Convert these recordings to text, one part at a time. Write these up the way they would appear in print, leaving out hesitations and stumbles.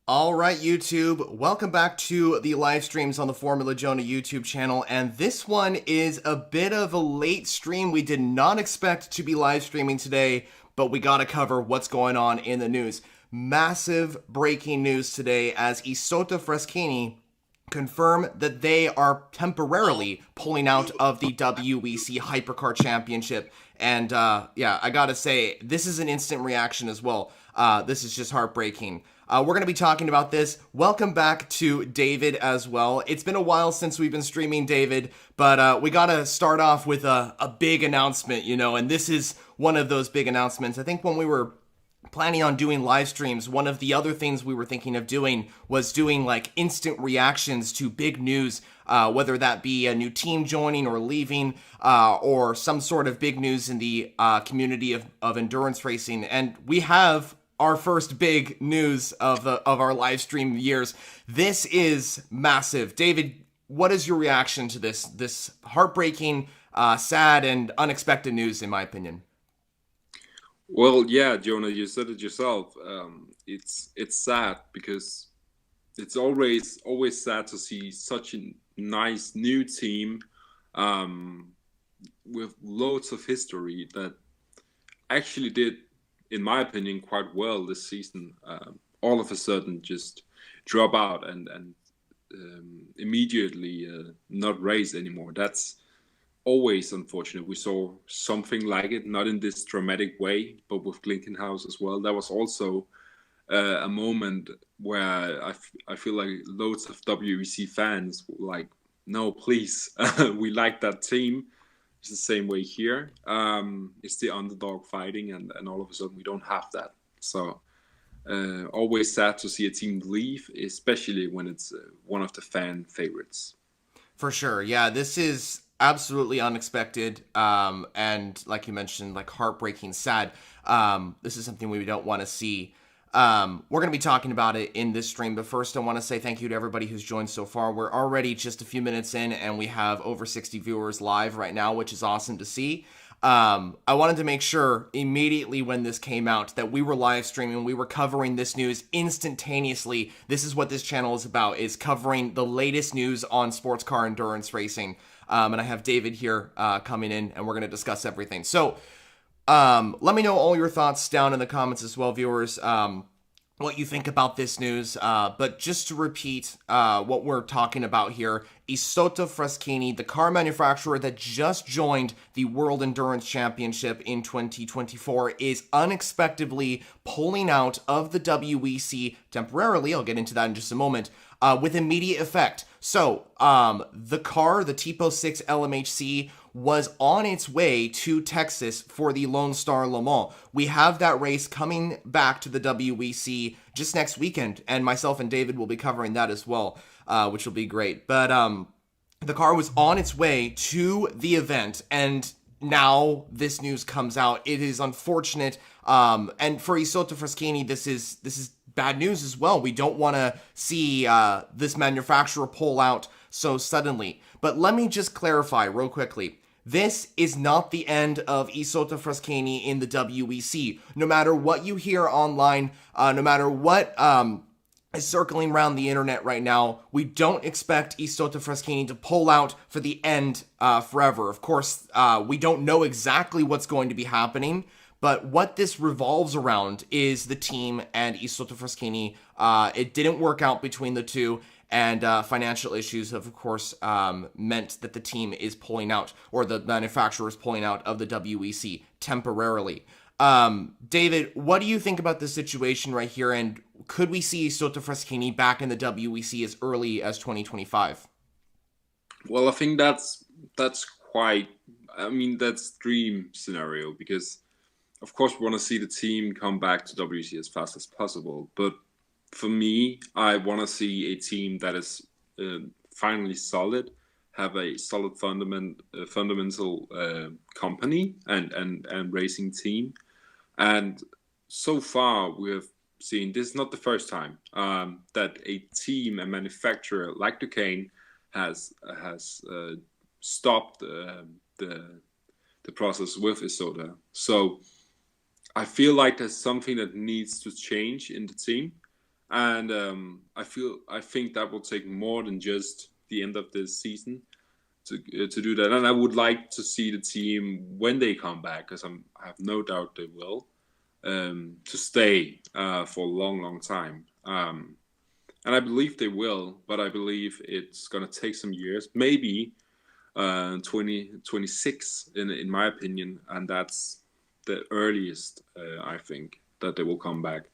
All right, YouTube, welcome back to the live streams on the formulajonah YouTube channel, and this one is a bit of a late stream. We did not expect to be live streaming today, but we gotta cover what's going on in the news. Massive breaking news today as Isotta Fraschini confirm that they are temporarily pulling out of the WEC Hypercar Championship. And yeah, I gotta say, this is an instant reaction as well. This is just heartbreaking. We're going to be talking about this. Welcome back to David as well. It's been a while since we've been streaming, David, but we got to start off with a big announcement, and this is one of those big announcements. I think when we were planning on doing live streams, one of the other things we were thinking of doing was doing like instant reactions to big news, whether that be a new team joining or leaving, or some sort of big news in the community of endurance racing. And we have our first big news of our live stream years. This is massive. David, what is your reaction to this heartbreaking, sad, and unexpected news, in my opinion? Well, yeah, Jonah, you said it yourself. It's sad because it's always sad to see such a nice new team with loads of history that actually did, in my opinion, quite well this season. All of a sudden, just drop out and immediately not race anymore. That's always unfortunate. We saw something like it, not in this dramatic way, but with Glickenhaus as well. That was also a moment where I feel like loads of WEC fans were like, no, please, we like that team. It's the same way here. It's the underdog fighting, and all of a sudden we don't have that. So always sad to see a team leave, especially when it's one of the fan favorites. For sure. Yeah, this is absolutely unexpected. And like you mentioned, like heartbreaking, sad. This is something we don't want to see. We're going to be talking about it in this stream, but first I want to say thank you to everybody who's joined so far. We're already just a few minutes in and we have over 60 viewers live right now, which is awesome to see. I wanted to make sure immediately when this came out that we were live streaming, we were covering this news instantaneously. This is what this channel is about, is covering the latest news on sports car endurance racing. And I have David here coming in, and we're going to discuss everything. So let me know all your thoughts down in the comments as well, viewers. What you think about this news. But just to repeat what we're talking about here, Isotta Fraschini, the car manufacturer that just joined the World Endurance Championship in 2024, is unexpectedly pulling out of the WEC temporarily. I'll get into that in just a moment. With immediate effect. So, the car, the Tipo 6 LMHC, was on its way to Texas for the Lone Star Le Mans. We have that race coming back to the WEC just next weekend, and myself and David will be covering that as well, which will be great. But the car was on its way to the event, and now this news comes out. It is unfortunate, and for Isotta Fraschini, this is bad news as well. We don't want to see this manufacturer pull out so suddenly. But let me just clarify real quickly. This is not the end of Isotta Fraschini in the WEC. No matter what you hear online, no matter what is circling around the internet right now, we don't expect Isotta Fraschini to pull out for the end forever. Of course, we don't know exactly what's going to be happening, but what this revolves around is the team and Isotta Fraschini. It didn't work out between the two, and financial issues have, of course, meant that the team is pulling out, or the manufacturer is pulling out of the WEC temporarily. David, what do you think about this situation right here, and could we see Isotta Fraschini back in the WEC as early as 2025? Well, I think that's quite. I mean, that's dream scenario because, of course, we want to see the team come back to WEC as fast as possible. But for me, I want to see a team that is finally solid, have a solid fundamental company and racing team. And so far, we have seen this is not the first time that a team, a manufacturer like Duquesne, has stopped the process with Isotta. So I feel like there's something that needs to change in the team. and I think that will take more than just the end of this season to do that. And I would like to see the team when they come back, because I have no doubt they will, to stay for a long, long time. And I believe they will, but I believe it's going to take some years, maybe 2026 in my opinion, and that's the earliest I think that they will come back.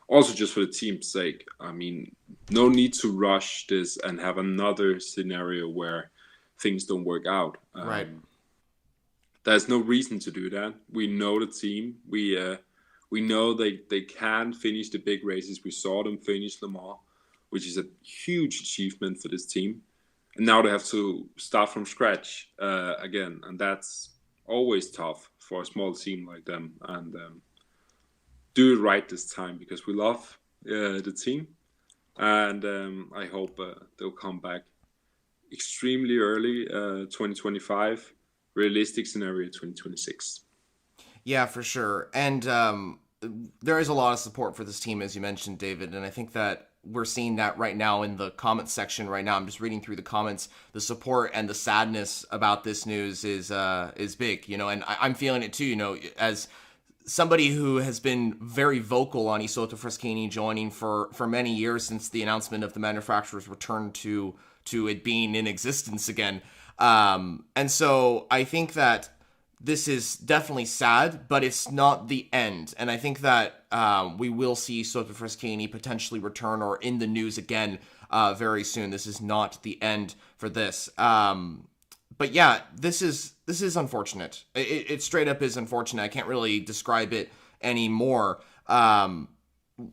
Also, just for the team's sake, I mean, no need to rush this and have another scenario where things don't work out. Right. There's no reason to do that. We know the team. We know they can finish the big races. We saw them finish Le Mans, which is a huge achievement for this team. And now they have to start from scratch again, and that's always tough for a small team like them. And do it right this time, because we love the team, and I hope they'll come back extremely early, 2025. Realistic scenario 2026. Yeah, for sure. And there is a lot of support for this team, as you mentioned, David. And I think that we're seeing that right now in the comments section right now. I'm just reading through the comments. The support and the sadness about this news is big, you know, and I'm feeling it too, you know, as somebody who has been very vocal on Isotta Fraschini joining for many years since the announcement of the manufacturer's return to it being in existence again. And so I think that this is definitely sad, but it's not the end. And I think that we will see Isotta Fraschini potentially return or in the news again very soon. This is not the end for this. But yeah, this is unfortunate. It straight up is unfortunate. I can't really describe it anymore.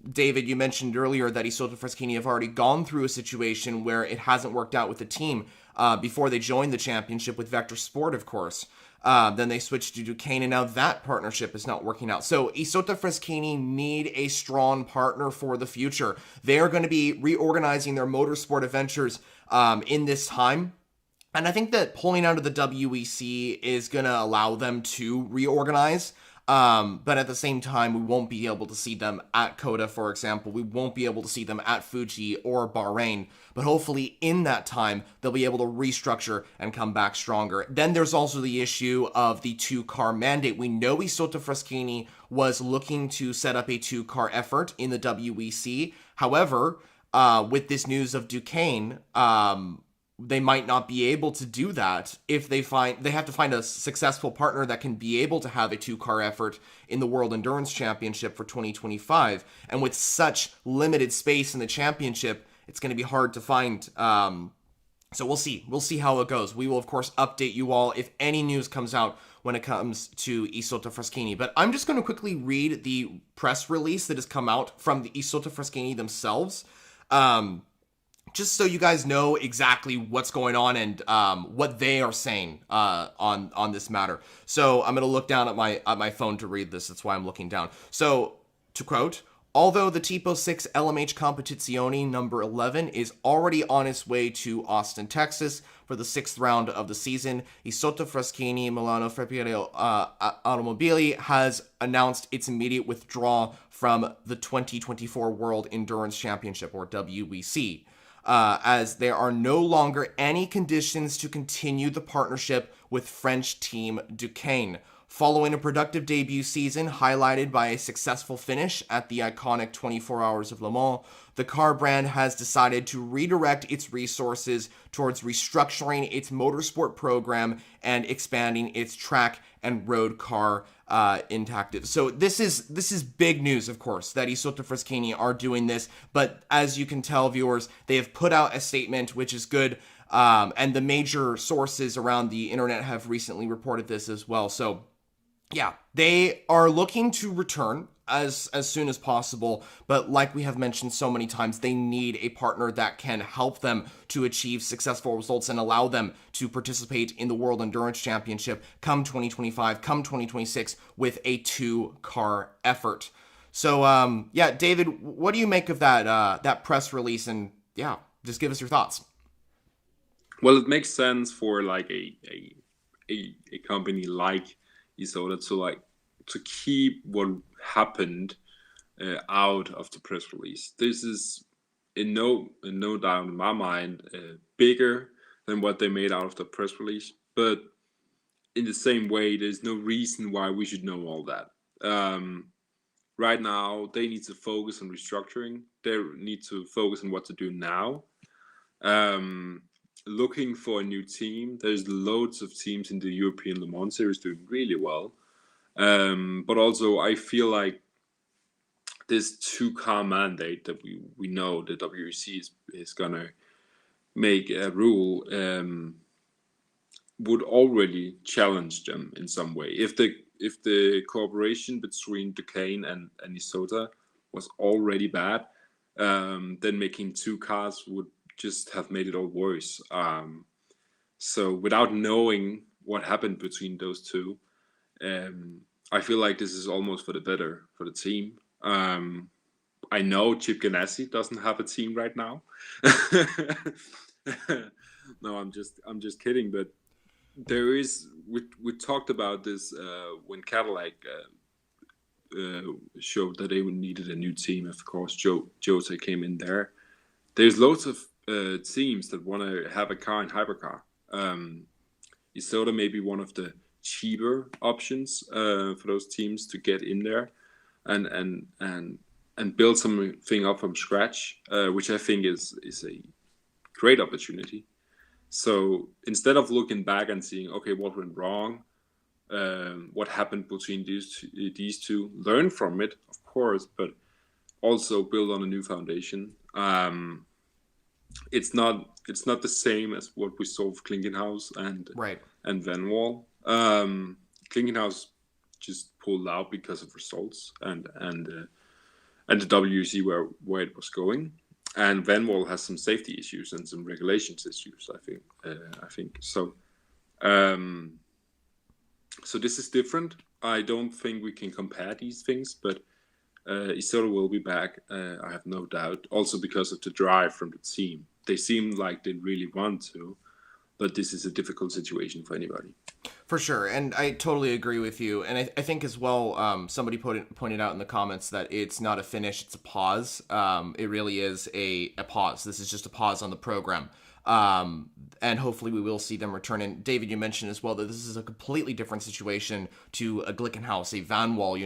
David, you mentioned earlier that Isotta Fraschini have already gone through a situation where it hasn't worked out with the team before they joined the championship with Vector Sport, of course. Then they switched to Duquesne, and now that partnership is not working out. So Isotta Fraschini need a strong partner for the future. They are going to be reorganizing their motorsport adventures in this time. And I think that pulling out of the WEC is going to allow them to reorganize. But at the same time, we won't be able to see them at COTA, for example. We won't be able to see them at Fuji or Bahrain. But hopefully in that time, they'll be able to restructure and come back stronger. Then there's also the issue of the two-car mandate. We know Isotta Fraschini was looking to set up a two-car effort in the WEC. However, with this news of Duquesne, they might not be able to do that if they have to find a successful partner that can be able to have a two-car effort in the World Endurance Championship for 2025. And with such limited space in the championship, it's going to be hard to find. So we'll see. We'll see how it goes. We will, of course, update you all if any news comes out when it comes to Isotta Fraschini. But I'm just going to quickly read the press release that has come out from the Isotta Fraschini themselves. Just so you guys know exactly what's going on and what they are saying on this matter. So I'm going to look down at my phone to read this. That's why I'm looking down. So to quote, although the Tipo 6 LMH Competizione number 11 is already on its way to Austin, Texas for the 6th round of the season, Isotta Fraschini Milano Ferroviario Automobili has announced its immediate withdrawal from the 2024 World Endurance Championship, or WEC. As there are no longer any conditions to continue the partnership with French team Duquesne. Following a productive debut season highlighted by a successful finish at the iconic 24 Hours of Le Mans, the car brand has decided to redirect its resources towards restructuring its motorsport program and expanding its track and road car intact. So this is big news, of course, that Isotta Fraschini are doing this. But as you can tell, viewers, they have put out a statement, which is good. And the major sources around the internet have recently reported this as well. So yeah, they are looking to return as soon as possible, but like we have mentioned so many times, they need a partner that can help them to achieve successful results and allow them to participate in the World Endurance Championship come 2025, come 2026 with a two-car effort. So yeah, David, what do you make of that press release? And yeah, just give us your thoughts. Well, it makes sense for like a company like Isotta to keep what happened out of the press release. This is in no doubt in my mind bigger than what they made out of the press release. But in the same way, there's no reason why we should know all that. Right now, they need to focus on restructuring. They need to focus on what to do now. Looking for a new team. There's loads of teams in the European Le Mans Series doing really well. But also, I feel like this two-car mandate that we know the WEC is going to make a rule would already challenge them in some way. If the cooperation between Duquesne and Isotta was already bad, then making two cars would just have made it all worse. So without knowing what happened between those two, I feel like this is almost for the better for the team. I know Chip Ganassi doesn't have a team right now. No, I'm just kidding. But there is. We talked about this when Cadillac showed that they needed a new team. Of course, Jota came in there. There's loads of teams that want to have a car in hypercar. Isotta may be one of the cheaper options for those teams to get in there and build something up from scratch, which I think is a great opportunity. So instead of looking back and seeing, okay, what went wrong, what happened between these two, learn from it, of course, but also build on a new foundation. It's not the same as what we saw with Klinkenhaus and Van Wall. Klinkenhaus just pulled out because of results and the WEC where it was going, and Van Wall has some safety issues and some regulations issues. I think so. So this is different. I don't think we can compare these things, but Isotta will be back. I have no doubt. Also because of the drive from the team, they seem like they really want to, but this is a difficult situation for anybody. For sure, and I totally agree with you. And I think as well, somebody pointed out in the comments that it's not a finish, it's a pause. It really is a pause. This is just a pause on the program. And hopefully we will see them return. And David, you mentioned as well that this is a completely different situation to a Glickenhaus, a Van Wall.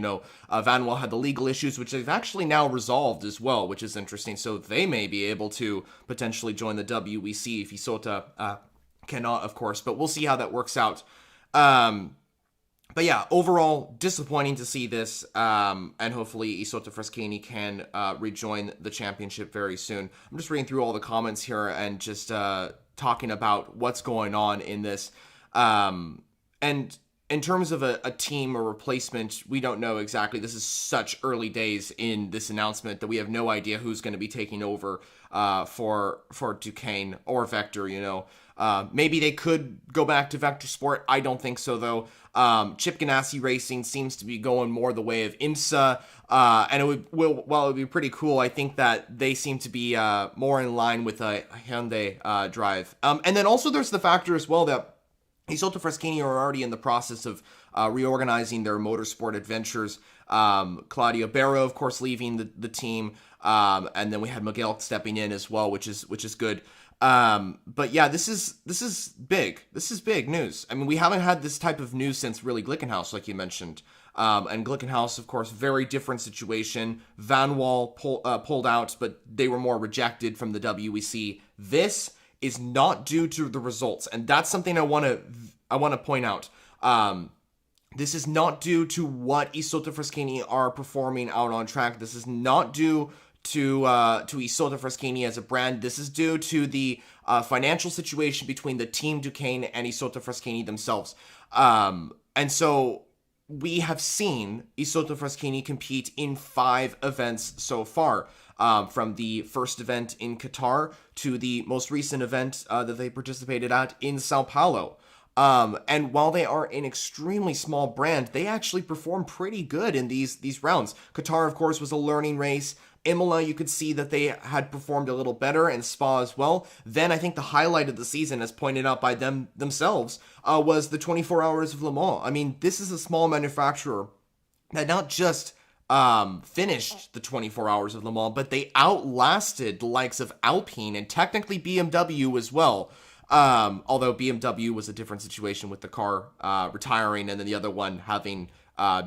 Van Wall had the legal issues, which they've actually now resolved as well, which is interesting. So they may be able to potentially join the WEC if Isotta cannot, of course. But we'll see how that works out. But yeah, overall, disappointing to see this, and hopefully Isotta Fraschini can rejoin the championship very soon. I'm just reading through all the comments here and just talking about what's going on in this. And in terms of a team or replacement, we don't know exactly. This is such early days in this announcement that we have no idea who's going to be taking over for Duquesne or Vector, Maybe they could go back to Vector Sport. I don't think so, though. Chip Ganassi Racing seems to be going more the way of IMSA, and it would be pretty cool. I think that they seem to be more in line with a Hyundai drive. And then also there's the factor as well that Isotta Fraschini are already in the process of reorganizing their motorsport adventures. Claudio Barro, of course, leaving the team, and then we had Miguel stepping in as well, which is good. But yeah, this is big. This is big news. I mean, we haven't had this type of news since really Glickenhaus, like you mentioned. And Glickenhaus, of course, very different situation. Van Wall pulled out, but they were more rejected from the WEC. This is not due to the results, and that's something I want to point out. This is not due to what Isotta Fraschini are performing out on track. This is not due to Isotta Fraschini as a brand. This is due to the financial situation between the team Duquesne and Isotta Fraschini themselves. And so we have seen Isotta Fraschini compete in 5 events so far, from the first event in Qatar to the most recent event that they participated at in Sao Paulo. And while they are an extremely small brand, they actually perform pretty good in these rounds. Qatar, of course, was a learning race. Imola, you could see that they had performed a little better, and Spa as well. Then I think the highlight of the season, as pointed out by themselves, was the 24 Hours of Le Mans. I mean, this is a small manufacturer that not just finished the 24 hours of Le Mans, but they outlasted the likes of Alpine and technically BMW as well. Although BMW was a different situation with the car retiring and then the other one having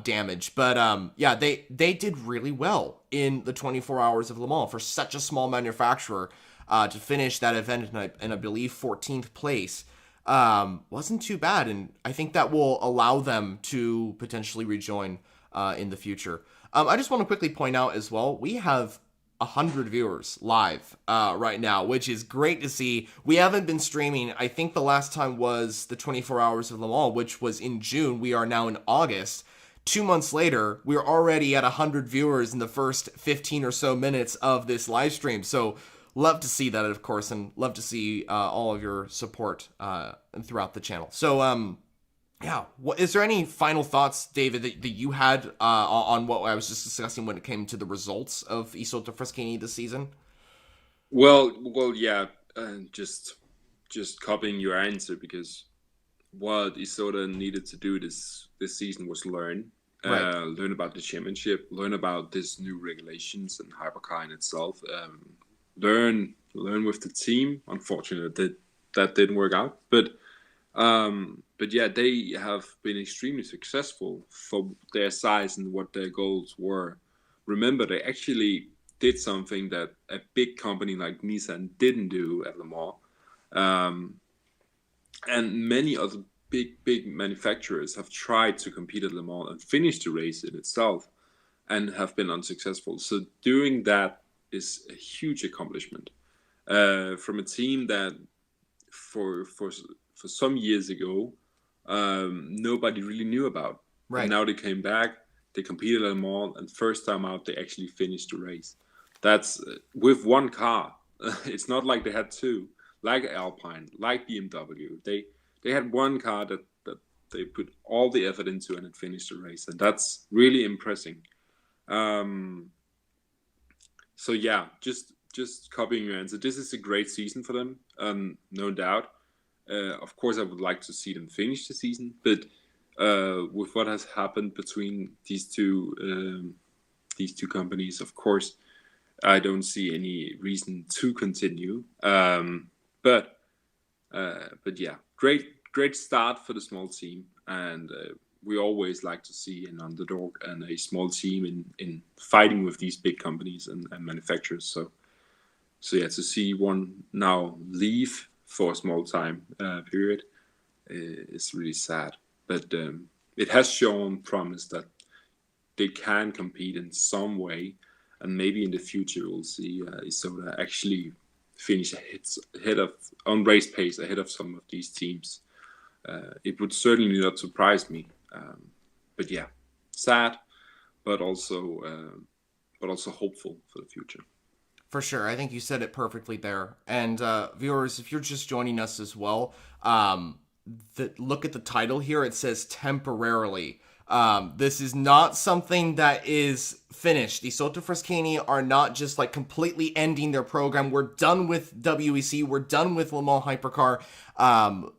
damage. But yeah, they did really well in the 24 hours of Le Mans for such a small manufacturer to finish that event in I believe 14th place. Wasn't too bad, and I think that will allow them to potentially rejoin in the future. I just want to quickly point out as well, we have 100 viewers live right now, which is great to see. We haven't been streaming. I think the last time was the 24 hours of Le Mans, which was in June. We are now in August. 2 months later, we're already at 100 viewers in the first 15 or so minutes of this live stream. So love to see that, of course, and love to see all of your support throughout the channel. So, yeah, is there any final thoughts, David, that you had on what I was just discussing when it came to the results of Isotta Fraschini this season? Well, yeah, just copying your answer, because what Isotta needed to do this season was learn about the championship, learn about this new regulations and hypercar in itself, learn with the team. Unfortunately, that didn't work out, but yeah, they have been extremely successful for their size and what their goals were. Remember, they actually did something that a big company like Nissan didn't do at Le Mans. And many other big manufacturers have tried to compete at Le Mans and finish the race in itself and have been unsuccessful. So doing that is a huge accomplishment from a team that for some years ago nobody really knew about. Right. And now they came back, they competed at Le Mans, and first time out they actually finished the race. That's with one car. It's not like they had two, like Alpine, like BMW. They had one car that they put all the effort into and it finished the race, and that's really impressive. So yeah, just copying your answer. This is a great season for them, no doubt. Of course, I would like to see them finish the season, but with what has happened between these two companies, of course, I don't see any reason to continue. But yeah, great start for the small team, and we always like to see an underdog and a small team in fighting with these big companies and manufacturers. So yeah, to see one now leave for a small time period is really sad. But it has shown promise that they can compete in some way, and maybe in the future we'll see Isotta actually finish ahead of on race pace ahead of some of these teams. It would certainly not surprise me. But yeah, sad, but also hopeful for the future. For sure. I think you said it perfectly there. And viewers, if you're just joining us as well, look at the title here. It says temporarily. This is not something that is finished. Isotta Fraschini are not just like completely ending their program. We're done with WEC. We're done with Le Mans Hypercar.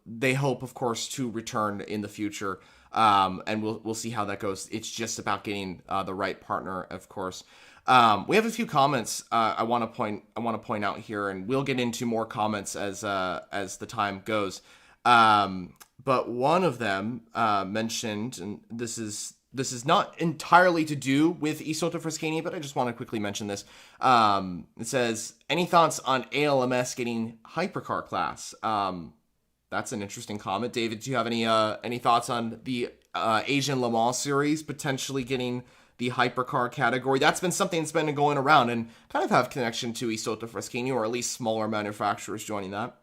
They hope, of course, to return in the future. And we'll see how that goes. It's just about getting the right partner, of course. We have a few comments I want to point out here, and we'll get into more comments as the time goes. But one of them mentioned, and this is not entirely to do with Isotta Fraschini, but I just want to quickly mention this. It says, any thoughts on ALMS getting hypercar class? That's an interesting comment. David, do you have any thoughts on the Asian Le Mans series potentially getting the hypercar category? That's been something that's been going around and kind of have connection to Isotta Fraschini, or at least smaller manufacturers joining that.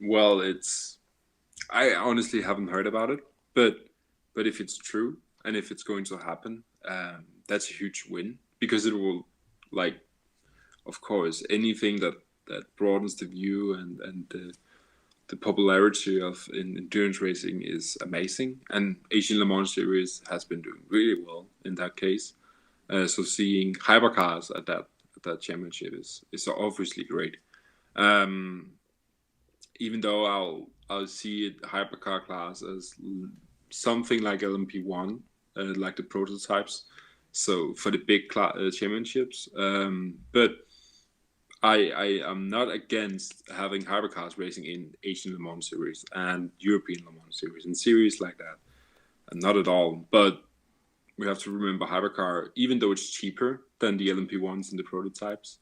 Well, I honestly haven't heard about it, but if it's true and if it's going to happen, that's a huge win, because it will, like, of course, anything that broadens the view and the popularity of endurance racing is amazing, and Asian Le Mans series has been doing really well in that case. So seeing hypercars at that championship is obviously great. Even though I'll see it hypercar class as something like LMP1, like the prototypes, So for the big championships, but I am not against having hypercars racing in Asian Le Mans series and European Le Mans series and series like that. Not at all. But we have to remember hypercar, even though it's cheaper than the LMP1s and the prototypes,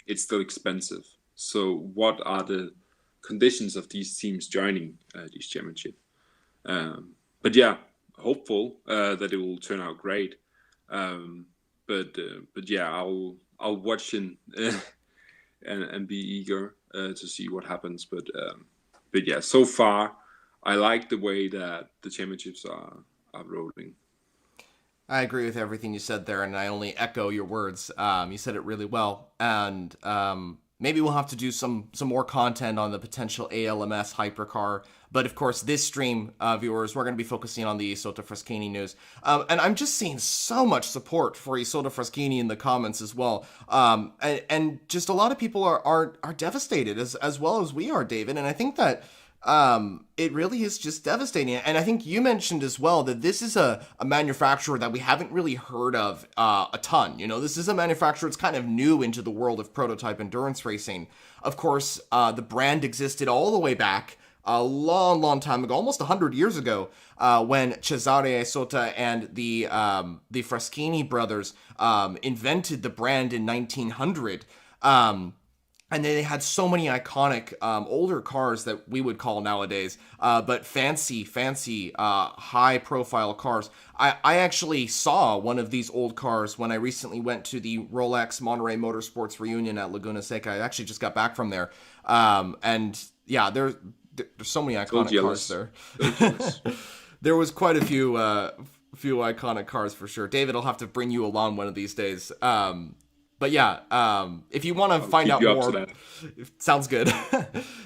it's still expensive. So what are the conditions of these teams joining these championships? But yeah, hopeful that it will turn out great. But yeah, I'll watch and be eager to see what happens. But yeah, so far I like the way that the championships are rolling. I agree with everything you said there, and I only echo your words. You said it really well, and maybe we'll have to do some more content on the potential ALMS hypercar. But of course, this stream, viewers, we're going to be focusing on the Isotta Fraschini news. And I'm just seeing so much support for Isotta Fraschini in the comments as well. And just a lot of people are devastated as well as we are, David. And I think that it really is just devastating. And I think you mentioned as well that this is a manufacturer that we haven't really heard of a ton. You know, this is a manufacturer that's kind of new into the world of prototype endurance racing. Of course, the brand existed all the way back a long time ago, almost 100 years ago, when Cesare Isotta and the Fraschini brothers invented the brand in 1900. And they had so many iconic older cars that we would call nowadays, but fancy, high-profile cars. I actually saw one of these old cars when I recently went to the Rolex Monterey Motorsports reunion at Laguna Seca. I actually just got back from there. And yeah, there's so many iconic cars there. There was quite a few iconic cars for sure. David, I'll have to bring you along one of these days. But yeah, if you want to find out more, sounds good.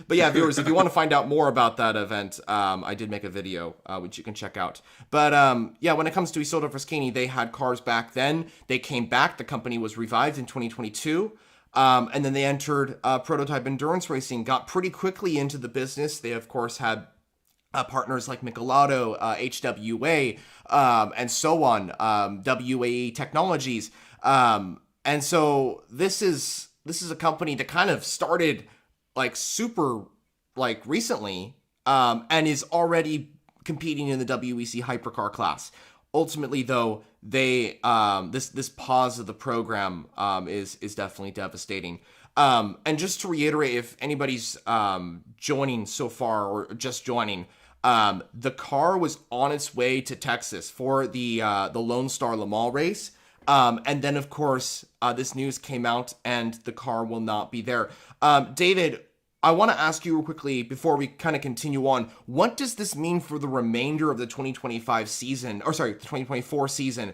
But yeah, viewers, if you want to find out more about that event, I did make a video, which you can check out. But yeah, when it comes to Isotta Fraschini, they had cars back then. They came back. The company was revived in 2022. And then they entered prototype endurance racing, got pretty quickly into the business. They, of course, had partners like Michelotto, HWA, and so on, WAE Technologies. And so this is a company that kind of started like super like recently, and is already competing in the WEC hypercar class. Ultimately, though, they this pause of the program is definitely devastating. And just to reiterate, if anybody's joining so far or just joining, the car was on its way to Texas for the Lone Star Le Mans race. And then, of course, this news came out and the car will not be there. David, I want to ask you real quickly before we kind of continue on, what does this mean for the remainder of the 2025 season, or sorry, the 2024 season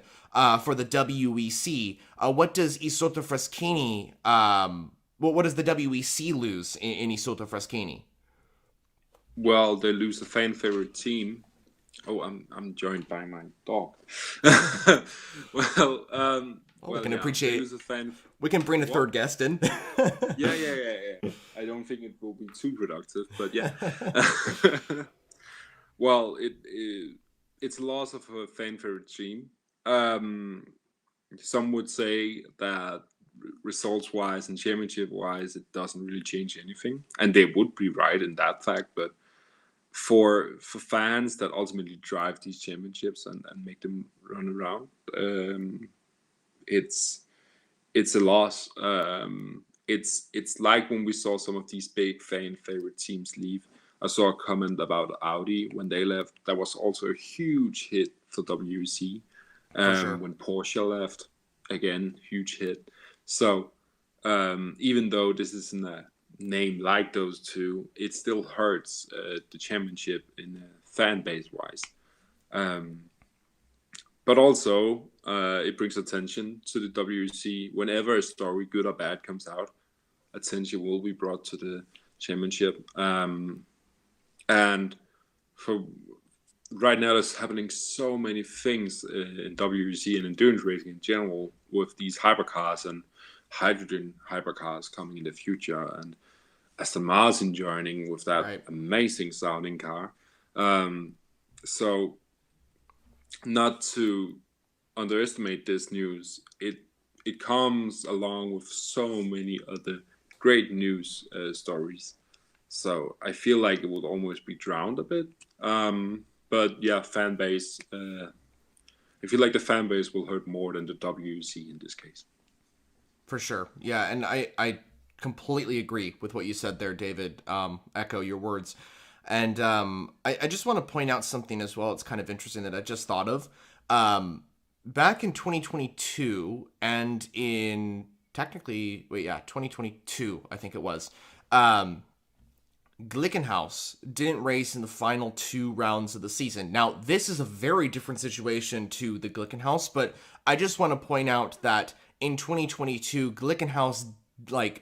for the WEC? What does Isotta Fraschini, what does the WEC lose in Isotta Fraschini? Well, they lose a fan favorite team. Oh, I'm joined by my dog. We can appreciate. We can bring a third guest in. Yeah. I don't think it will be too productive, but yeah. Well, it's a loss of a fan favorite team. Some would say that results-wise and championship-wise, it doesn't really change anything, and they would be right in that fact, but for fans that ultimately drive these championships and make them run around, it's a loss. It's like when we saw some of these big fan favorite teams leave. I saw a comment about Audi when they left. That was also a huge hit for WEC. Sure. When Porsche left, again, huge hit. So even though this isn't a name like those two, it still hurts the championship in fan base wise. But also it brings attention to the WEC. Whenever a story, good or bad, comes out, attention will be brought to the championship. And for right now, there's happening so many things in WEC and endurance racing in general with these hypercars and hydrogen hypercars coming in the future, and Aston Martin joining with that amazing sounding car. So not to underestimate this news. It comes along with so many other great news stories. So I feel like it would almost be drowned a bit. But yeah, fan base. I feel like the fan base will hurt more than the WEC in this case. For sure. Yeah, and I completely agree with what you said there, David. Echo your words. And I just want to point out something as well. It's kind of interesting that I just thought of. Back in 2022 and in 2022, I think it was, Glickenhaus didn't race in the final 2 rounds of the season. Now, this is a very different situation to the Glickenhaus, but I just want to point out that in 2022, Glickenhaus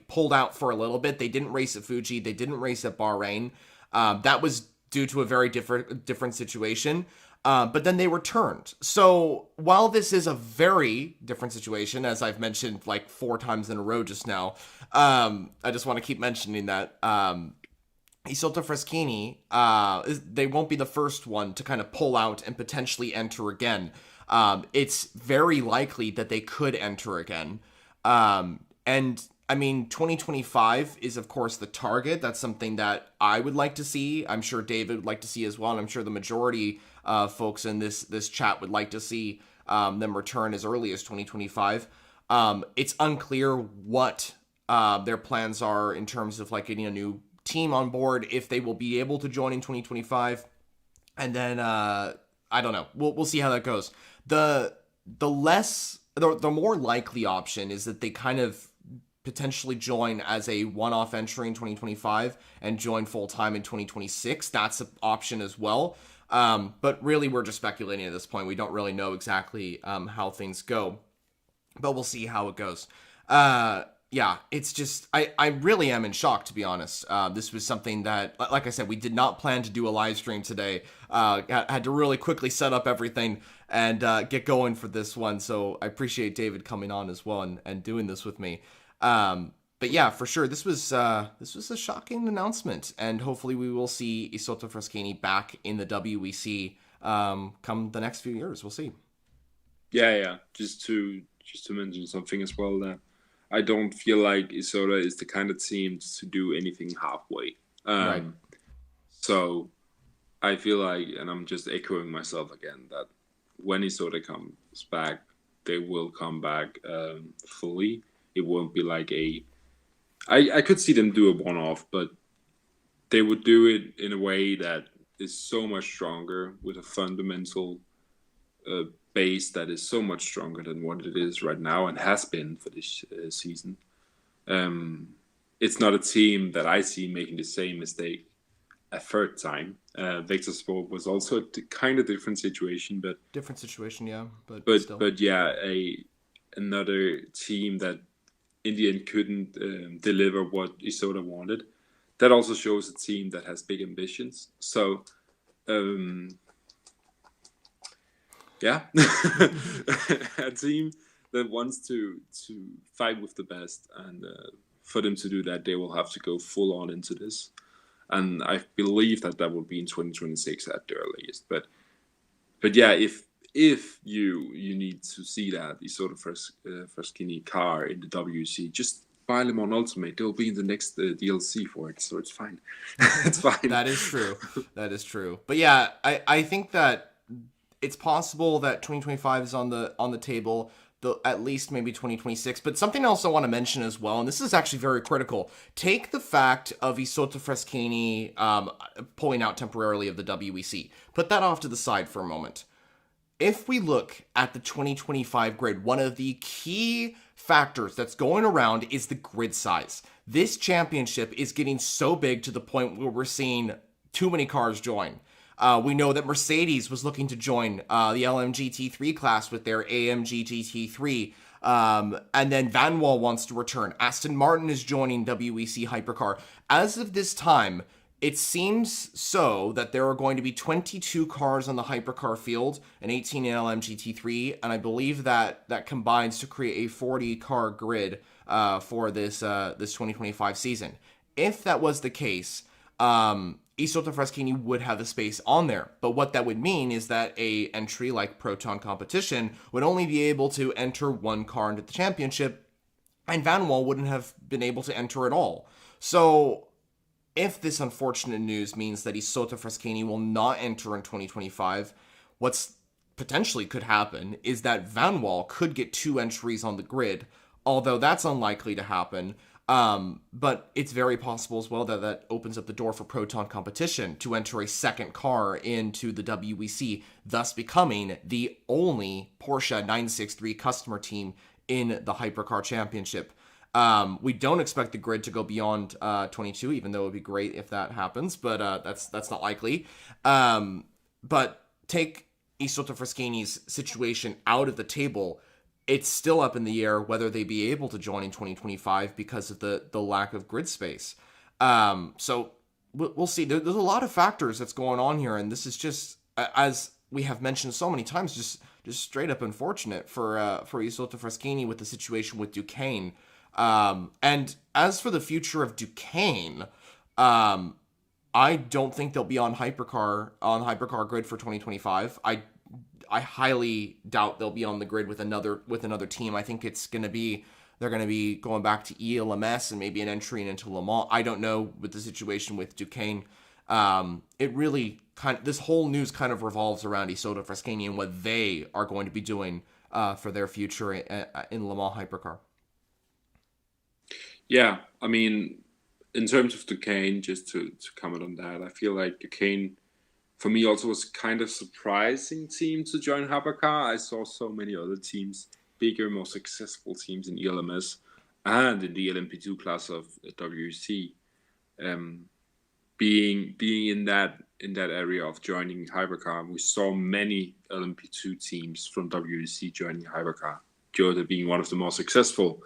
pulled out for a little bit. They didn't race at Fuji. They didn't race at Bahrain. That was due to a very different situation. But then they returned. So while this is a very different situation, as I've mentioned 4 times in a row just now, I just want to keep mentioning that. Isotta Fraschini, they won't be the first one to kind of pull out and potentially enter again. It's very likely that they could enter again. And I mean, 2025 is, of course, the target. That's something that I would like to see. I'm sure David would like to see as well. And I'm sure the majority of folks in this chat would like to see them return as early as 2025. It's unclear what their plans are in terms of getting a new team on board, if they will be able to join in 2025. And then I don't know. We'll see how that goes. The more likely option is that they kind of potentially join as a one-off entry in 2025 and join full-time in 2026. That's an option as well. But really, we're just speculating at this point. We don't really know exactly how things go, but we'll see how it goes. Yeah, it's just, I really am in shock, to be honest. This was something that, like I said, we did not plan to do a live stream today. Had to really quickly set up everything and get going for this one. So I appreciate David coming on as well and doing this with me. But yeah, for sure, this was a shocking announcement, and hopefully we will see Isotta Fraschini back in the WEC come the next few years. We'll see. Yeah. Just to mention something as well there. I don't feel like Isotta is the kind of team to do anything halfway. Right. So I feel like, and I'm just echoing myself again, that when Isotta comes back, they will come back fully. It won't be like I could see them do a one-off, but they would do it in a way that is so much stronger, with a fundamental base that is so much stronger than what it is right now and has been for this season. It's not a team that I see making the same mistake a third time. Vector Sport was also a kind of different situation, but yeah, but yeah, another team that in the end couldn't deliver what Isotta wanted. That also shows a team that has big ambitions. So yeah, a team that wants to fight with the best, and for them to do that, they will have to go full on into this. And I believe that will be in 2026 at the earliest. But yeah, if you need to see that Isotta Fraschini car in the WC, just buy them on Ultimate. They'll be in the next DLC for it, so it's fine. It's fine. That is true. But yeah, I think that it's possible that 2025 is on the table, at least maybe 2026. But something else I want to mention as well, and this is actually very critical. Take the fact of Isotta Fraschini pulling out temporarily of the WEC. Put that off to the side for a moment. If we look at the 2025 grid, one of the key factors that's going around is the grid size. This championship is getting so big to the point where we're seeing too many cars join. We know that Mercedes was looking to join the LMG T3 class with their AMG GT3. And then Vanwall wants to return. Aston Martin is joining WEC Hypercar. As of this time, it seems so that there are going to be 22 cars on the Hypercar field and 18 in LMG T3. And I believe that combines to create a 40-car grid for this 2025 season. If that was the case, Isotta Fraschini would have the space on there. But what that would mean is that a entry like Proton Competition would only be able to enter one car into the championship, and Van Wall wouldn't have been able to enter at all. So if this unfortunate news means that Isotta Fraschini will not enter in 2025, what's potentially could happen is that Van Wall could get 2 entries on the grid, although that's unlikely to happen. But it's very possible as well that opens up the door for Proton Competition to enter a second car into the WEC, thus becoming the only Porsche 963 customer team in the Hypercar Championship. We don't expect the grid to go beyond 22, even though it would be great if that happens, but that's not likely. But take Isotta Fraschini's situation out of the table, it's still up in the air whether they be able to join in 2025 because of the lack of grid space. So we'll see. There's a lot of factors that's going on here, and this is just, as we have mentioned so many times, just straight up unfortunate for Isotta Fraschini with the situation with Duquesne. And as for the future of Duquesne, I don't think they'll be on Hypercar grid for 2025. I highly doubt they'll be on the grid with another team. I think they're going to be going back to ELMS and maybe an entry into Le Mans. I don't know with the situation with Duquesne. It really this whole news kind of revolves around Isotta Fraschini and what they are going to be doing for their future in Le Mans Hypercar. Yeah, I mean, in terms of Duquesne, just to comment on that, I feel like Duquesne, for me, also was kind of surprising team to join Hypercar. I saw so many other teams, bigger, more successful teams in ELMS and in the LMP2 class of WEC, being in that area of joining Hypercar. We saw many LMP2 teams from WEC joining Hypercar, Toyota being one of the more successful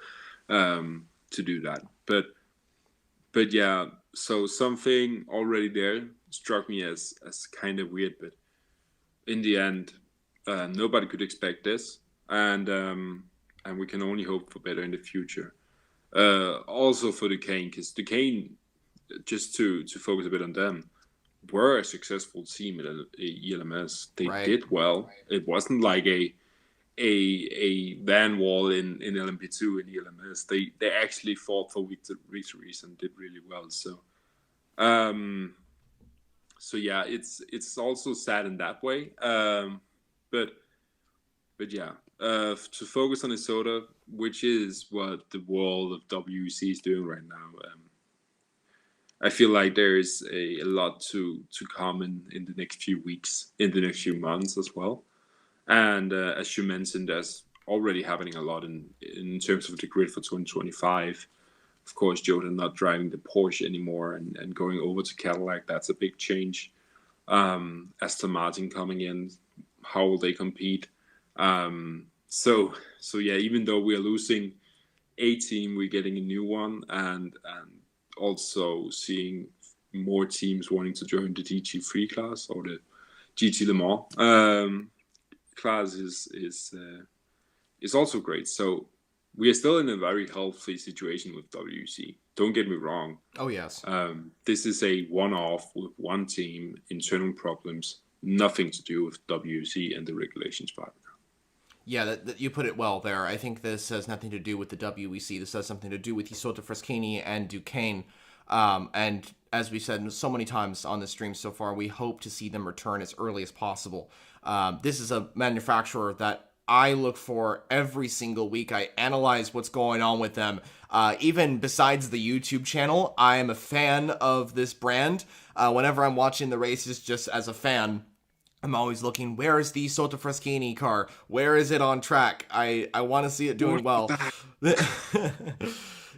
to do that. But yeah, so something already there struck me as kind of weird, but in the end, nobody could expect this, and we can only hope for better in the future. Also for Duquesne, because Duquesne, just to focus a bit on them, were a successful team at ELMS. They did well. It wasn't like a Van Wall in LMP2 in ELMS. They actually fought for victories and did really well. So yeah, it's also sad in that way. But yeah, to focus on Isotta, which is what the world of WEC is doing right now. I feel like there is a lot to come in the next few weeks, in the next few months as well. And as you mentioned, there's already happening a lot in terms of the grid for 2025. Of course, Toyota not driving the Porsche anymore and going over to Cadillac. That's a big change. Aston Martin coming in, how will they compete? So yeah, even though we are losing a team, we're getting a new one, and also seeing more teams wanting to join the GT3 class or the GT Le Mans class is also great. So we are still in a very healthy situation with WEC. Don't get me wrong. Oh yes. This is a one-off with one team, internal problems, nothing to do with WEC and the regulations part. Yeah, that you put it well there. I think this has nothing to do with the WEC. This has something to do with Isotta Fraschini and Duquesne. And as we said so many times on the stream so far, we hope to see them return as early as possible. This is a manufacturer that I look for every single week. I analyze what's going on with them. Even besides the YouTube channel, I am a fan of this brand. Whenever I'm watching the races just as a fan, I'm always looking, where is the Isotta Fraschini car? Where is it on track? I want to see it doing well.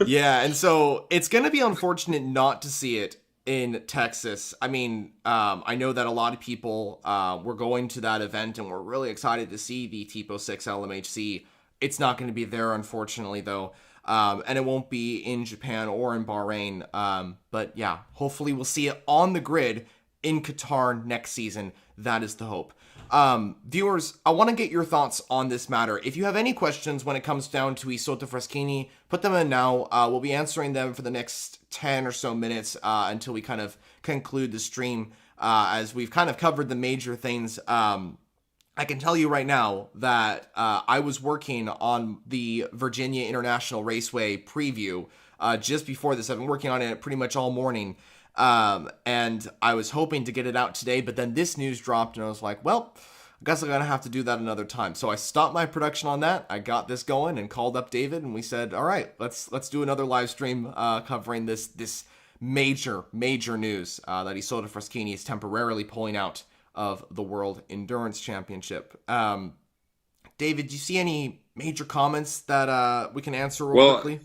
Yeah, and so it's going to be unfortunate not to see it in Texas. I mean, I know that a lot of people were going to that event and were really excited to see the Tipo 6 LMHC. It's not going to be there, unfortunately, though. And it won't be in Japan or in Bahrain. But yeah, hopefully we'll see it on the grid in Qatar next season. That is the hope. Viewers, I want to get your thoughts on this matter. If you have any questions when it comes down to Isotta Fraschini, put them in now. We'll be answering them for the next 10 or so minutes until we kind of conclude the stream, as we've kind of covered the major things. I can tell you right now that I was working on the Virginia International Raceway preview just before this. I've been working on it pretty much all morning. And I was hoping to get it out today, but then this news dropped and I was like, well, I guess I'm going to have to do that another time. So I stopped my production on that. I got this going and called up David and we said, all right, let's do another live stream, covering this major news, that Isotta Fraschini is temporarily pulling out of the World Endurance Championship. David, do you see any major comments that, we can answer real quickly?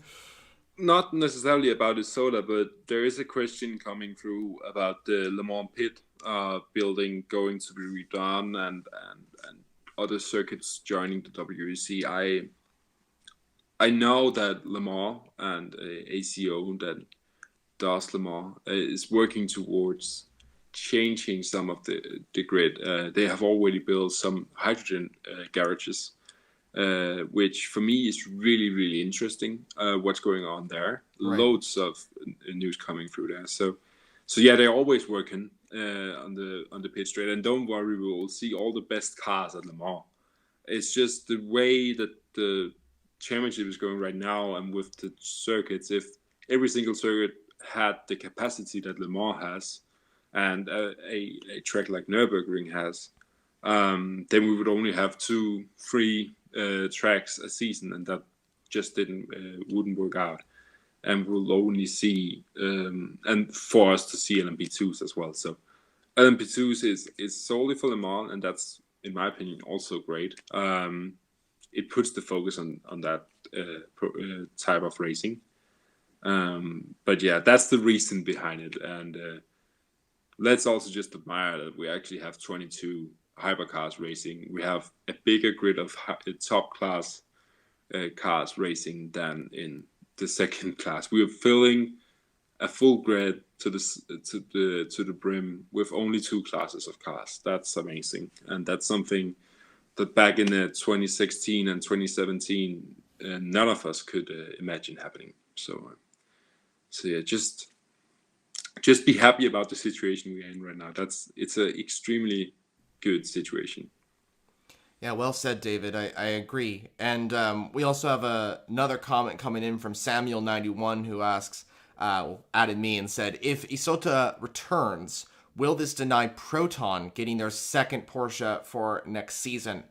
Not necessarily about Isotta, but there is a question coming through about the Le Mans pit building going to be redone and other circuits joining the WEC. I know that Le Mans and ACO that does Le Mans is working towards changing some of the grid. They have already built some hydrogen garages, which for me is really interesting. What's going on there? Right. Loads of news coming through there. So yeah, they're always working on the pit straight. And don't worry, we will see all the best cars at Le Mans. It's just the way that the championship is going right now, and with the circuits. If every single circuit had the capacity that Le Mans has, and a track like Nürburgring has, then we would only have 2-3 tracks a season, and that just wouldn't work out. And we'll only see, and for us to see LMP2s as well. So LMP2s is solely for Le Mans, and that's, in my opinion, also great. It puts the focus on that type of racing. But yeah, that's the reason behind it. And let's also just admire that we actually have 22 hypercars racing. We have a bigger grid of top class cars racing than in the second class. We are filling a full grid to the brim with only 2 classes of cars. That's amazing, and that's something that back in 2016 and 2017 none of us could imagine happening. So yeah, just be happy about the situation we're in right now. It's an extremely good situation. Yeah, well said, David. I agree. And we also have another comment coming in from Samuel91, who asks, added me and said, if Isotta returns, will this deny Proton getting their second Porsche for next season?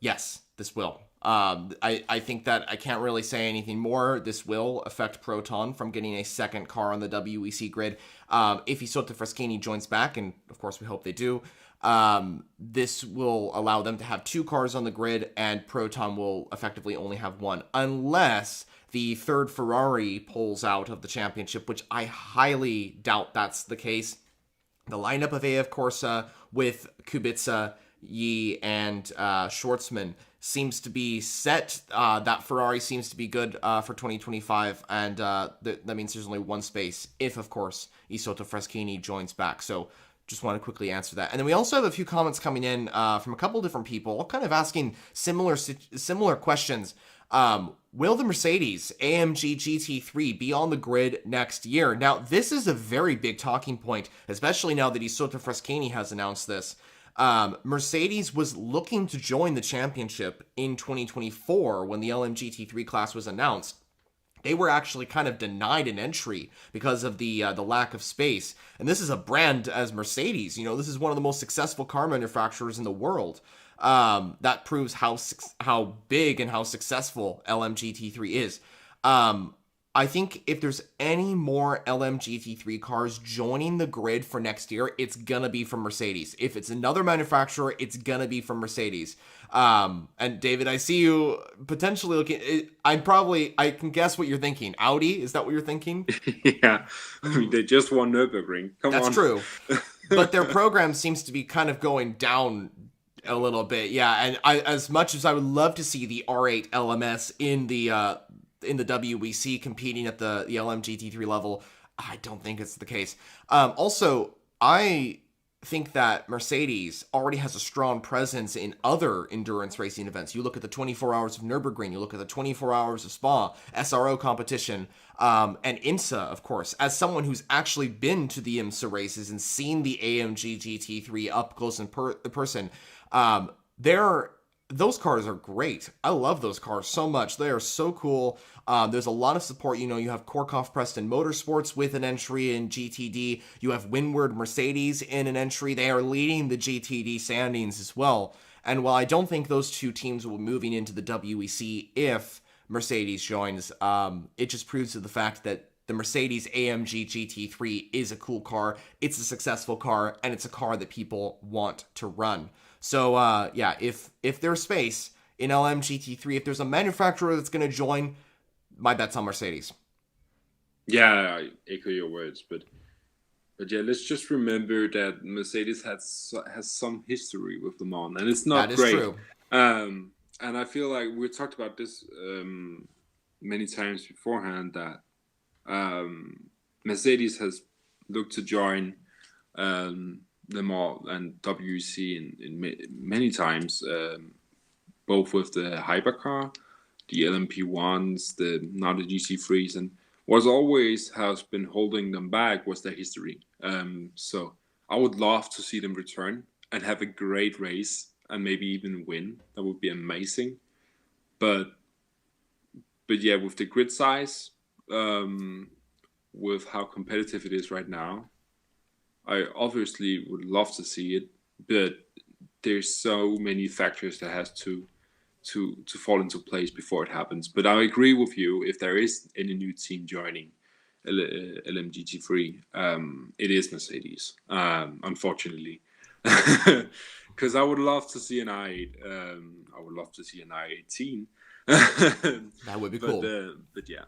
Yes, this will. I think that I can't really say anything more. This will affect Proton from getting a second car on the WEC grid. If Isotta Fraschini joins back, and of course we hope they do, this will allow them to have 2 cars on the grid, and Proton will effectively only have 1, unless the third Ferrari pulls out of the championship, which I highly doubt that's the case. The lineup of AF Corsa with Kubica, Yi, and Schwartzman seems to be set. That Ferrari seems to be good for 2025, and that means there's only 1 space if, of course, Isotta Fraschini joins back. So just want to quickly answer that. And then we also have a few comments coming in from a couple different people, kind of asking similar questions. Will the Mercedes AMG GT3 be on the grid next year? Now, this is a very big talking point, especially now that Isotta Fraschini has announced this. Mercedes was looking to join the championship in 2024 when the LMGT3 class was announced. They were actually kind of denied an entry because of the lack of space. And this is a brand as Mercedes. You know, this is one of the most successful car manufacturers in the world. That proves how big and how successful LMGT3 is. I think if there's any more LMGT3 cars joining the grid for next year, it's gonna be from Mercedes. If it's another manufacturer, it's gonna be from Mercedes. And David, I see you potentially looking. I can guess what you're thinking. Audi, is that what you're thinking? Yeah, I mean, they just won Nürburgring. That's true, but their program seems to be kind of going down a little bit. Yeah, and as much as I would love to see the R8 LMS in the WEC competing at the LMGT3 level, I don't think it's the case. Also, I think that Mercedes already has a strong presence in other endurance racing events. You look at the 24 Hours of Nürburgring, you look at the 24 Hours of Spa, SRO competition, and IMSA, of course. As someone who's actually been to the IMSA races and seen the AMG GT3 up close in person, they're those cars are great. I love those cars so much. They are so cool. There's a lot of support. You know, you have Korkhoff Preston Motorsports with an entry in GTD. You have Windward Mercedes in an entry. They are leading the GTD standings as well. And while I don't think those two teams will be moving into the WEC if Mercedes joins, it just proves to the fact that the Mercedes AMG GT3 is a cool car. It's a successful car, and it's a car that people want to run. So yeah, if there's space in LMGT3, if there's a manufacturer that's going to join, my bet's on Mercedes. Yeah, I echo your words, but yeah, let's just remember that Mercedes has some history with Le Mans, and it's not That is great. true. And I feel like we talked about this many times beforehand, that Mercedes has looked to join Le Mans and WEC in many times, both with the hypercar, the LMP1s, now the GC3s, and what always has been holding them back was their history. So I would love to see them return and have a great race and maybe even win. That would be amazing. But yeah, with the grid size, with how competitive it is right now, I obviously would love to see it, but there's so many factors that has to fall into place before it happens. But I agree with you. If there is any new team joining LMGT3, it is Mercedes, unfortunately, because I would love to see an I8. I would love to see an I18. That would be cool. But yeah,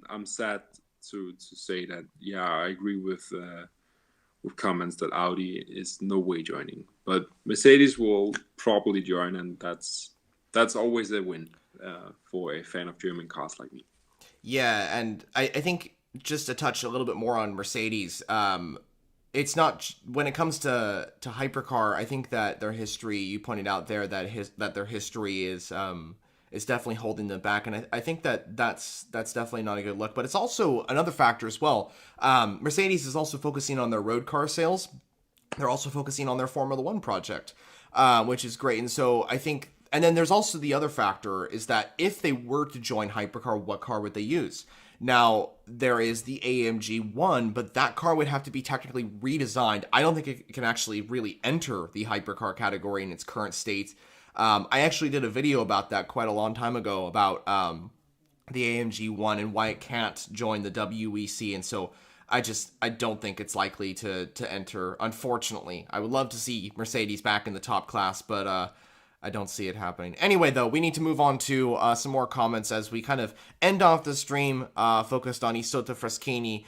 I'm sad to say that. Yeah, I agree with comments that Audi is no way joining, but Mercedes will probably join, and that's always a win for a fan of German cars like me. Yeah, and I think just to touch a little bit more on Mercedes, it's not when it comes to hypercar. I think that their history, you pointed out there that their history is definitely holding them back, and I think that's definitely not a good look. But it's also another factor as well. Mercedes is also focusing on their road car sales. They're also focusing on their Formula One project, which is great. And so I think, and then there's also the other factor is that if they were to join hypercar, what car would they use? Now, there is the AMG 1, but that car would have to be technically redesigned. I don't think it can actually really enter the hypercar category in its current state. I actually did a video about that quite a long time ago about the AMG 1 and why it can't join the WEC. And so I don't think it's likely to enter, unfortunately. I would love to see Mercedes back in the top class, but I don't see it happening. Anyway, though, we need to move on to some more comments as we kind of end off the stream focused on Isotta Fraschini.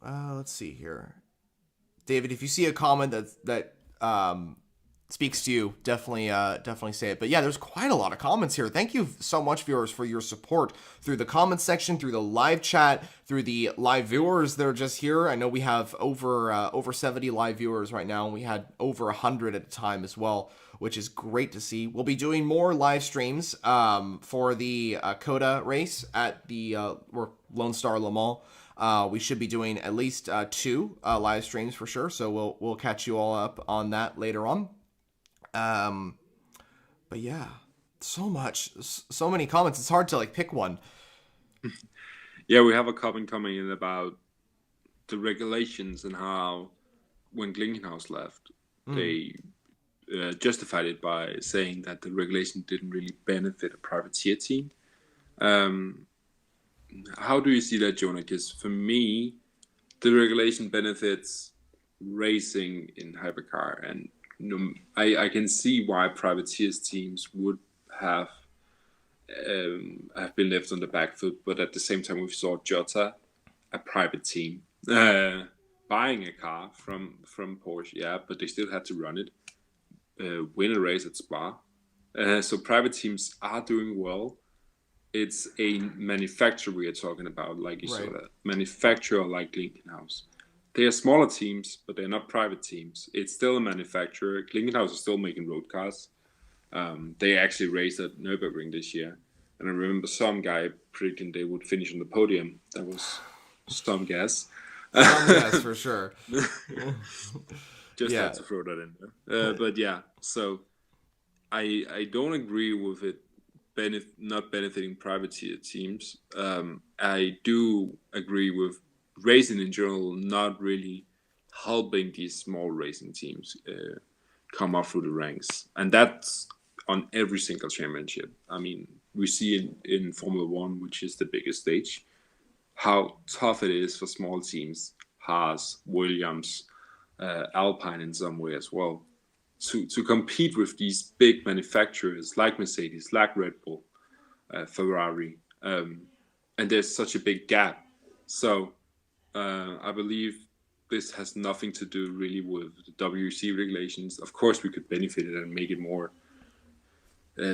Let's see here. David, if you see a comment that speaks to you, definitely say it. But yeah, there's quite a lot of comments here. Thank you so much, viewers, for your support through the comments section, through the live chat, through the live viewers that are just here. I know we have over 70 live viewers right now, and we had over 100 at a time as well, which is great to see. We'll be doing more live streams for the Coda race at the Lone Star Le Mans. We should be doing at least 2 live streams for sure, so we'll catch you all up on that later on. But yeah, so many comments. It's hard to pick one. Yeah, we have a comment coming in about the regulations and how when Glickenhaus left, they justified it by saying that the regulation didn't really benefit a privateer team. How do you see that, Jonah? Because for me, the regulation benefits racing in hypercar, and I can see why privateers teams would have been left on the back foot, but at the same time we saw Jota, a private team, buying a car from Porsche, yeah, but they still had to run it, win a race at Spa. So private teams are doing well it's a manufacturer we are talking about, like Isotta. Right. Manufacturer like Glickenhaus. They are smaller teams, but they're not private teams. It's still a manufacturer. Glickenhaus is still making road cars. They actually raced at Nürburgring this year. And I remember some guy predicting they would finish on the podium. That was some guess. Yes, for sure. Just had to throw that in there. But yeah, so I don't agree with it not benefiting private teams. I do agree with racing in general not really helping these small racing teams come up through the ranks. And that's on every single championship. I mean, we see in Formula One, which is the biggest stage, how tough it is for small teams, Haas, Williams, Alpine in some way as well, to compete with these big manufacturers like Mercedes, like Red Bull, Ferrari, and there's such a big gap. So I believe this has nothing to do really with the WEC regulations. Of course, we could benefit it and make it more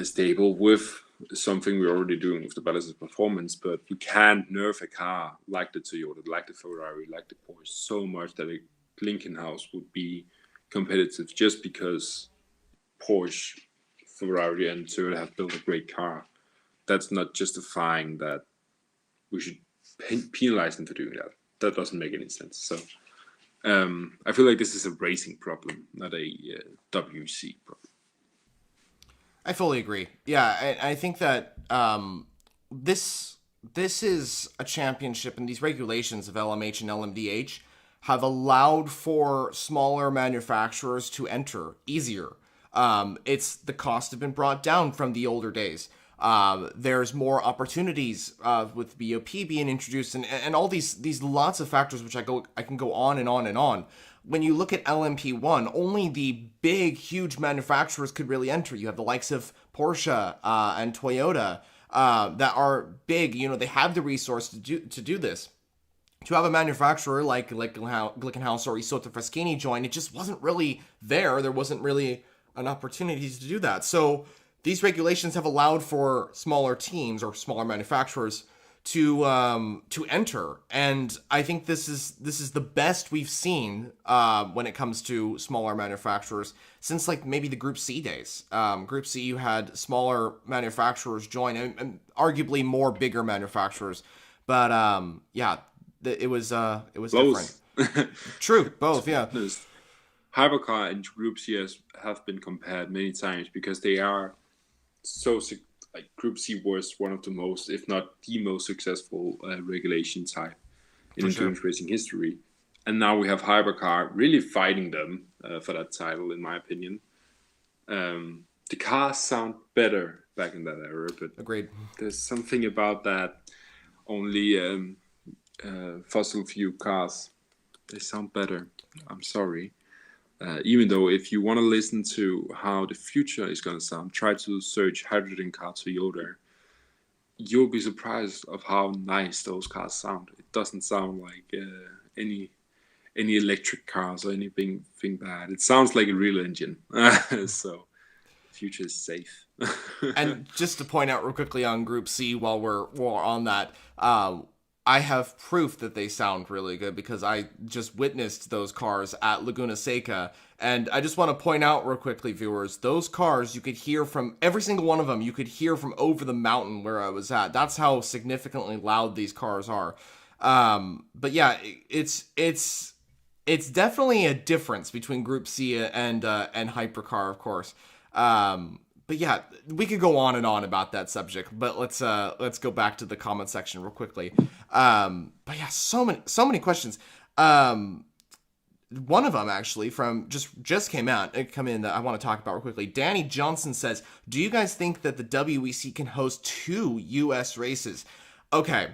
stable with something we're already doing with the balance of performance, but you can't nerf a car like the Toyota, like the Ferrari, like the Porsche so much that a Glickenhaus would be competitive just because Porsche, Ferrari, and Toyota have built a great car. That's not justifying that we should penalize them for doing that. That doesn't make any sense. So I feel like this is a racing problem, not a WEC problem. I fully agree. Yeah, I think that this is a championship, and these regulations of LMH and LMDH have allowed for smaller manufacturers to enter easier. It's the cost have been brought down from the older days. There's more opportunities with BOP being introduced, and all these lots of factors which I can go on and on and on. When you look at LMP1, only the big, huge manufacturers could really enter. You have the likes of Porsche and Toyota that are big. You know, they have the resource to do this. To have a manufacturer like Glickenhaus or Isotta Fraschini join, it just wasn't really there. There wasn't really an opportunity to do that. So these regulations have allowed for smaller teams or smaller manufacturers to enter, and I think this is the best we've seen when it comes to smaller manufacturers since like maybe the Group C days. Group C, you had smaller manufacturers join, and arguably more bigger manufacturers, but it was both. Different. True, both, yeah. Hypercar and Group C have been compared many times because they are so like Group C was one of the most, if not the most successful regulation type in endurance racing history. And now we have Hypercar really fighting them for that title, in my opinion. The cars sound better back in that era, but agreed. There's something about that only fossil fuel cars. They sound better. I'm sorry. Even though if you want to listen to how the future is going to sound, try to search hydrogen car Toyota. You'll be surprised of how nice those cars sound. It doesn't sound like any electric cars or anything bad. It sounds like a real engine. So future is safe. And just to point out real quickly on Group C while we're on that, I have proof that they sound really good because I just witnessed those cars at Laguna Seca. And I just want to point out real quickly, viewers, those cars, you could hear from every single one of them. You could hear from over the mountain where I was at. That's how significantly loud these cars are. But yeah, it's definitely a difference between Group C and Hypercar, of course. But yeah, we could go on and on about that subject, but let's go back to the comment section real quickly. But yeah, so many questions. One of them actually from just came out. It come in that I want to talk about real quickly. Danny Johnson says, "Do you guys think that the WEC can host 2 U.S. races?" Okay,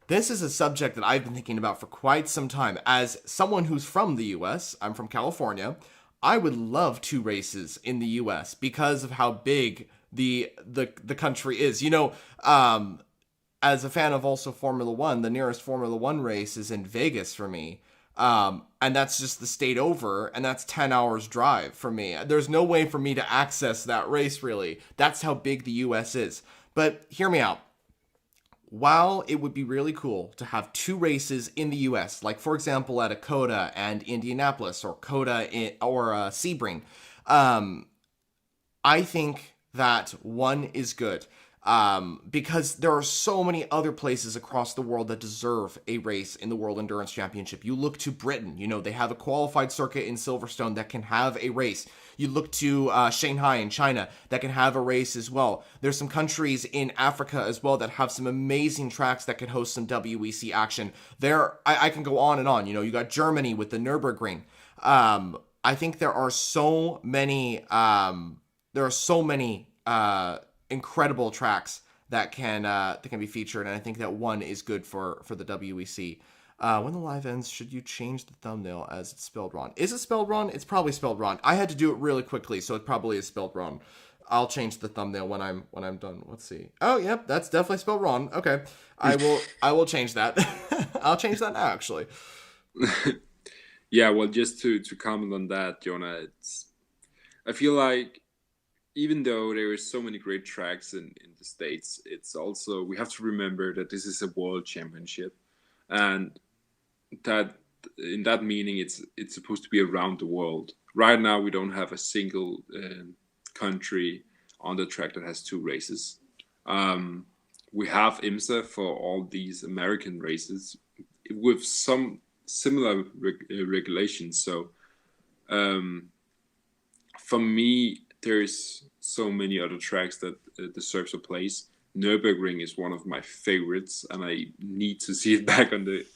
this is a subject that I've been thinking about for quite some time. As someone who's from the U.S., I'm from California. I would love 2 races in the U.S. because of how big the country is. You know, as a fan of also Formula One, the nearest Formula One race is in Vegas for me. And that's just the state over, and that's 10 hours drive for me. There's no way for me to access that race, really. That's how big the U.S. is. But hear me out. while it would be really cool to have 2 races in the U.S., like for example at a COTA and Indianapolis, or COTA or Sebring, I think that 1 is good. Because there are so many other places across the world that deserve a race in the World Endurance Championship. You look to Britain, they have a qualified circuit in Silverstone that can have a race. You look to Shanghai in China that can have a race as well. There's some countries in Africa as well that have some amazing tracks that could host some WEC action. I can go on and on. You got Germany with the Nürburgring. I think there are so many. Incredible tracks that can be featured, and I think that 1 is good for the WEC. When the live ends, should you change the thumbnail as it's spelled wrong? Is it spelled wrong? It's probably spelled wrong. I had to do it really quickly, so it probably is spelled wrong. I'll change the thumbnail when I'm done. Let's see. Oh, yep, that's definitely spelled wrong. Okay, I will change that. I'll change that now, actually. Yeah, well, just to comment on that, Jonah, I feel like even though there are so many great tracks in the States, it's also, we have to remember that this is a world championship, and that in that meaning it's supposed to be around the world. Right now we don't have a single country on the track that has 2 races. We have IMSA for all these American races with some similar regulations. So for me, there's so many other tracks that deserves a place. Nürburgring is one of my favorites, and I need to see it back on the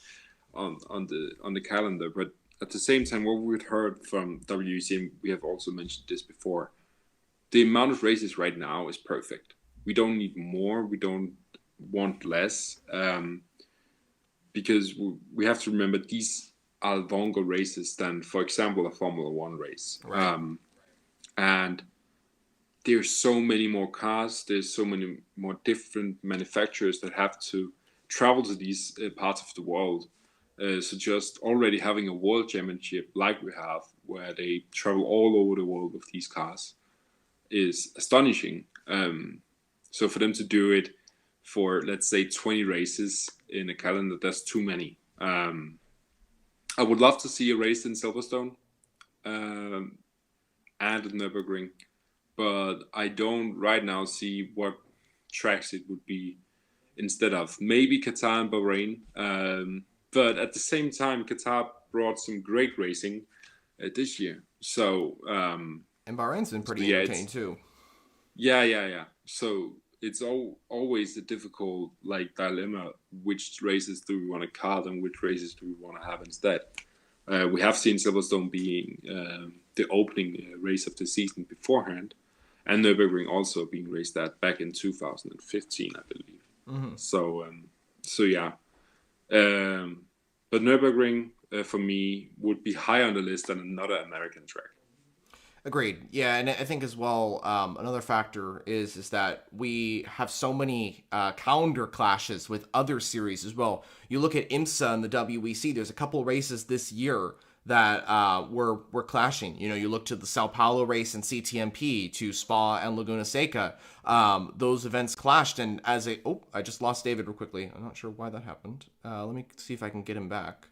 calendar. But at the same time, what we've heard from WEC, we have also mentioned this before, the amount of races right now is perfect. We don't need more. We don't want less, because we have to remember these are longer races than, for example, a Formula One race. Right. And there's so many more cars, there's so many more different manufacturers that have to travel to these parts of the world. So just already having a world championship like we have, where they travel all over the world with these cars, is astonishing. So for them to do it for, let's say, 20 races in a calendar, that's too many. I would love to see a race in Silverstone and at Nürburgring, but I don't right now see what tracks it would be instead of. Maybe Qatar and Bahrain, but at the same time, Qatar brought some great racing this year. So and Bahrain's been pretty entertaining too. Yeah. So it's always a difficult dilemma. Which races do we want to cut and which races do we want to have instead? We have seen Silverstone being the opening race of the season beforehand, and Nürburgring also being raced back in 2015, I believe. Mm-hmm. So yeah. But Nürburgring, for me, would be high on the list than another American track. Agreed. Yeah, and I think as well, another factor is that we have so many calendar clashes with other series as well. You look at IMSA and the WEC, there's a couple races this year that were clashing. You look to the Sao Paulo race and CTMP, to Spa and Laguna Seca. Those events clashed, and I just lost David real quickly. I'm not sure why that happened. Let me see if I can get him back.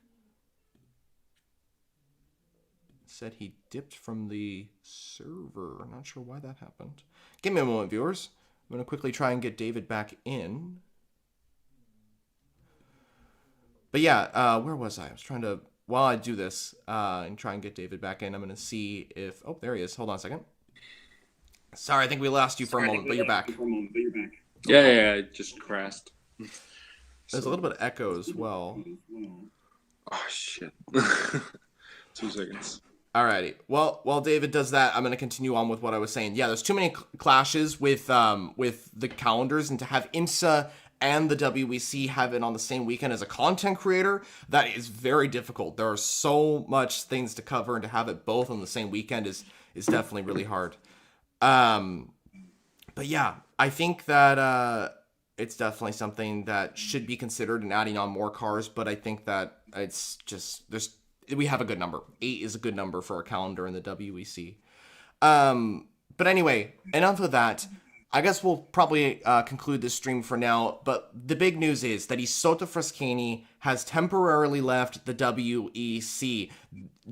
Said he dipped from the server. I'm not sure why that happened. Give me a moment, viewers. I'm going to quickly try and get David back in. But yeah, where was I? I was trying to, while I do this, and try and get David back in, I'm going to see if, there he is. Hold on a second. Sorry, I think we lost you for a moment, but you're back. Yeah, it just crashed. There's a little bit of echo as well. Oh, shit. 2 seconds. Alrighty. Well, while David does that, I'm going to continue on with what I was saying. Yeah, there's too many clashes with the calendars, and to have IMSA and the WEC have it on the same weekend as a content creator, that is very difficult. There are so much things to cover, and to have it both on the same weekend is definitely really hard. But yeah, I think that it's definitely something that should be considered in adding on more cars, but I think that it's just, we have a good number. 8 is a good number for a calendar in the WEC. But anyway, enough of that. I guess we'll probably conclude this stream for now, but the big news is that Isotta Fraschini has temporarily left the WEC,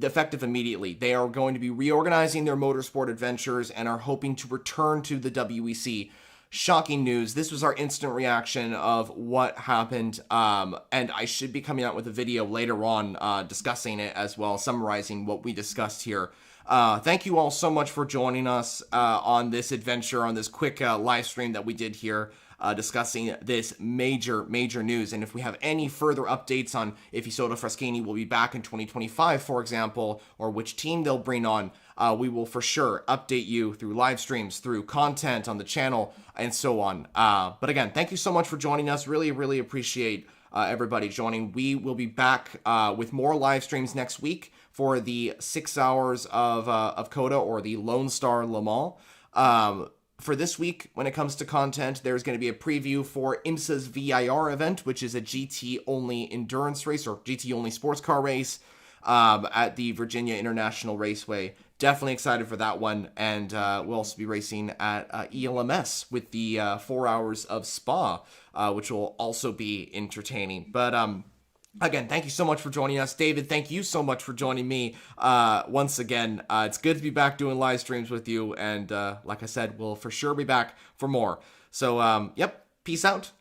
effective immediately. They are going to be reorganizing their motorsport adventures and are hoping to return to the WEC. Shocking news. This was our instant reaction of what happened, and I should be coming out with a video later on discussing it as well, summarizing what we discussed here. Thank you all so much for joining us on this adventure, on this quick live stream that we did here, discussing this major news. And if we have any further updates on if Isotta Fraschini will be back in 2025, for example, or which team they'll bring on, we will for sure update you through live streams, through content on the channel, and so on. But again, thank you so much for joining us. Really appreciate everybody joining. We will be back with more live streams next week for the 6 hours of COTA, or the Lone Star Le Mans. For this week, when it comes to content, there's going to be a preview for IMSA's VIR event, which is a GT-only endurance race, or GT-only sports car race, at the Virginia International Raceway. Definitely excited for that one. And we'll also be racing at ELMS with the 4 hours of Spa, which will also be entertaining. But again, thank you so much for joining us. David, thank you so much for joining me once again. It's good to be back doing live streams with you. And like I said, we'll for sure be back for more. So, yep, peace out.